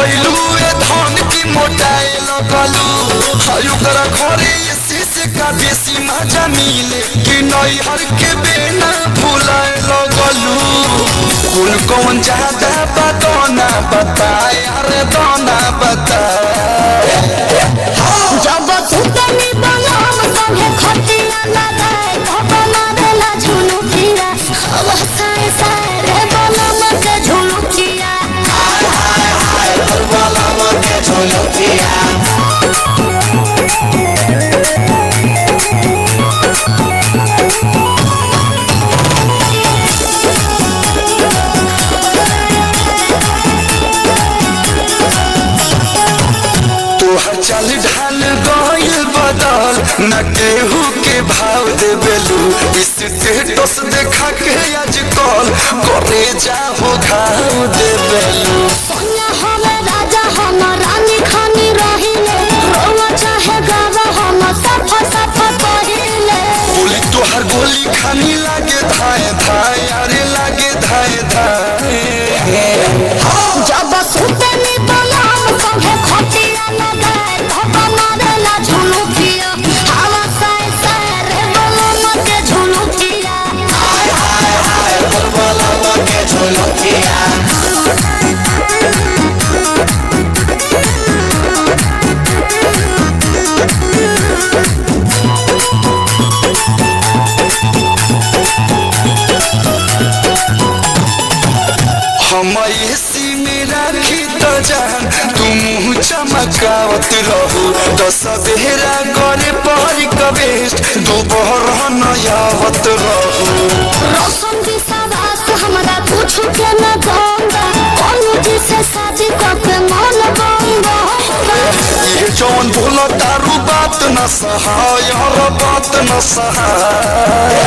गइलू ए धन की मोटाए लगलू हायु करा घरे से का बेसी मजा मिले कि नई हर के बेना भुलाए लगलू कुल कौन ज्यादा बदना बताए अरे दोना बताए जब सुतनी बलम संगे खटिया लगाए भवना देला झुनुकिया हवा साए साए रे बलम के झुनुकिया हाय हाय हाय बलम के झुनुकिया चल ढाल गइल बदल न केहू के भाव देबेलू स्टेटस देखा के आजकल करे जाहो घाव देबेलू सोनिया हम राजा हम रानी खानी रहिले रोवा चाहे गावा हम सफा सफा पहिले बोली तोहर गोली खानी लागे धाए धाए अरे लागे धाए धाए जब सुतनी बलम संगे खटिया लगाए भवना देला झुनुकिया हवा साए साए रे बलम के झुनुकिया हाय हाय हाय बलम के झुनुकिया हम एसी में राखी तो जान तुम चमकावत रहू तो सवेरा करे पर कबेस्ट दोपहर नयावत रहू रोशन की सवास हमरा कुछ के न गंगा कोनो जी से शादी करके मन गंगा ये जौन बोला तारू बात न सहाय हर बात न सहाय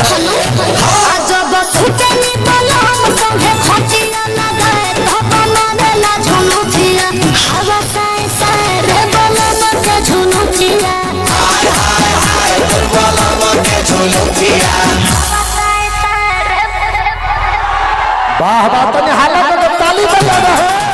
जब सुतनी बलम संगे खटिया लगाए भवना देला झुनुकिया हवा साए साए रे बलम के झुनुकिया हाय हाय हाय बलम के झुनुकिया वाह वाह तो हालत में ताली बजा रहे।